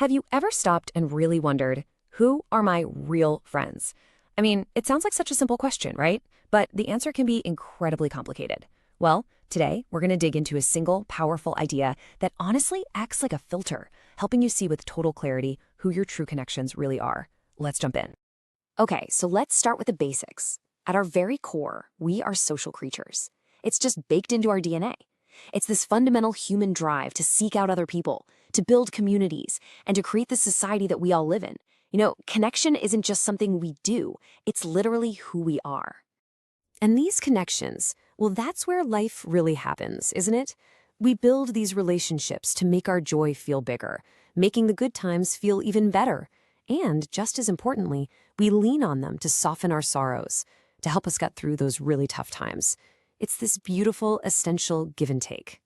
Have you ever stopped and really wondered, who are my real friends? I mean, it sounds like such a simple question, right? But the answer can be incredibly complicated. Well, today we're going to dig into a single, powerful idea that honestly acts like a filter, helping you see with total clarity who your true connections really are. Let's jump in. Okay, so let's start with the basics. At our very core, we are social creatures. It's just baked into our DNA. It's this fundamental human drive to seek out other people, to build communities, and to create the society that we all live in. Connection isn't just something we do, it's literally who we are. And these connections, well, that's where life really happens, isn't it? We build these relationships to make our joy feel bigger, making the good times feel even better. And just as importantly, we lean on them to soften our sorrows, to help us get through those really tough times. It's this beautiful, essential give and take.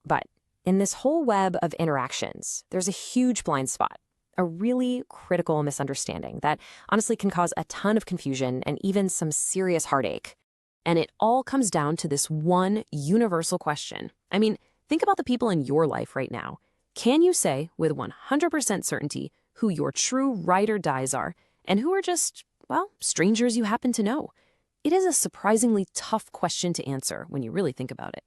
But in this whole web of interactions, there's a huge blind spot, a really critical misunderstanding that honestly can cause a ton of confusion and even some serious heartache. And it all comes down to this one universal question. I mean, think about the people in your life right now. Can you say with 100% certainty who your true ride or dies are and who are just, well, strangers you happen to know? It is a surprisingly tough question to answer when you really think about it.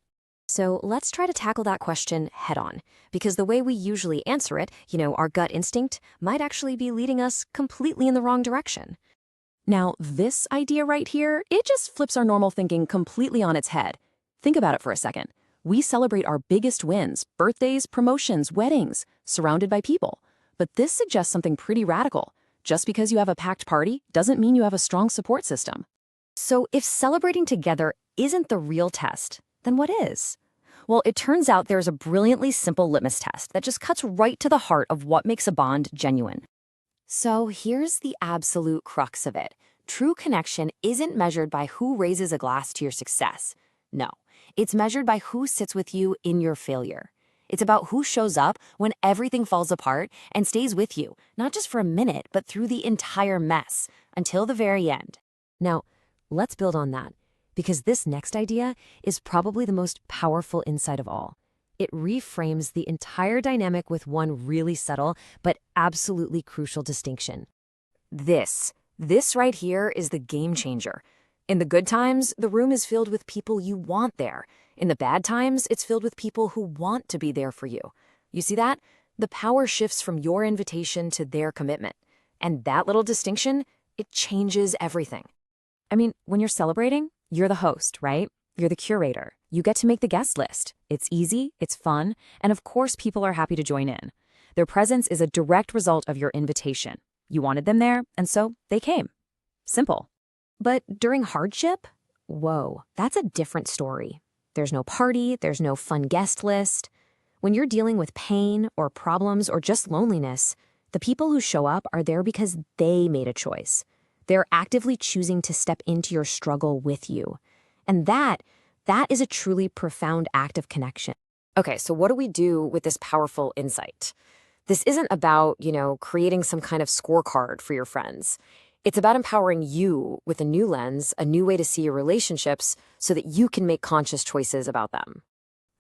So let's try to tackle that question head on, because the way we usually answer it, our gut instinct, might actually be leading us completely in the wrong direction. Now, this idea right here, it just flips our normal thinking completely on its head. Think about it for a second. We celebrate our biggest wins, birthdays, promotions, weddings, surrounded by people. But this suggests something pretty radical. Just because you have a packed party doesn't mean you have a strong support system. So if celebrating together isn't the real test, then what is? Well, it turns out there's a brilliantly simple litmus test that just cuts right to the heart of what makes a bond genuine. So here's the absolute crux of it. True connection isn't measured by who raises a glass to your success. No, it's measured by who sits with you in your failure. It's about who shows up when everything falls apart and stays with you, not just for a minute, but through the entire mess, until the very end. Now, let's build on that, because this next idea is probably the most powerful insight of all. It reframes the entire dynamic with one really subtle but absolutely crucial distinction. This right here is the game changer. In the good times, the room is filled with people you want there. In the bad times, it's filled with people who want to be there for you. You see that? The power shifts from your invitation to their commitment. And that little distinction, it changes everything. I mean, when you're celebrating, you're the host, right? You're the curator. You get to make the guest list. It's easy, it's fun, and of course people are happy to join in. Their presence is a direct result of your invitation. You wanted them there, and so they came. Simple. But during hardship? Whoa, that's a different story. There's no party, there's no fun guest list. When you're dealing with pain or problems or just loneliness, the people who show up are there because they made a choice. They're actively choosing to step into your struggle with you. And that is a truly profound act of connection. Okay, so what do we do with this powerful insight? This isn't about, creating some kind of scorecard for your friends. It's about empowering you with a new lens, a new way to see your relationships so that you can make conscious choices about them.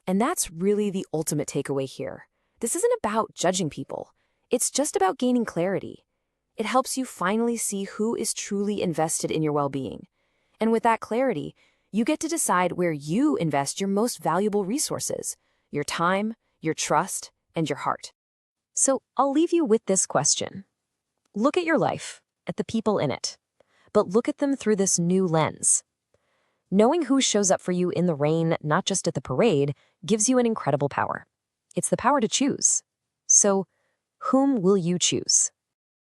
And that's really the ultimate takeaway here. This isn't about judging people. It's just about gaining clarity. It helps you finally see who is truly invested in your well-being. And with that clarity, you get to decide where you invest your most valuable resources, your time, your trust, and your heart. So I'll leave you with this question. Look at your life, at the people in it, but look at them through this new lens. Knowing who shows up for you in the rain, not just at the parade, gives you an incredible power. It's the power to choose. So, whom will you choose?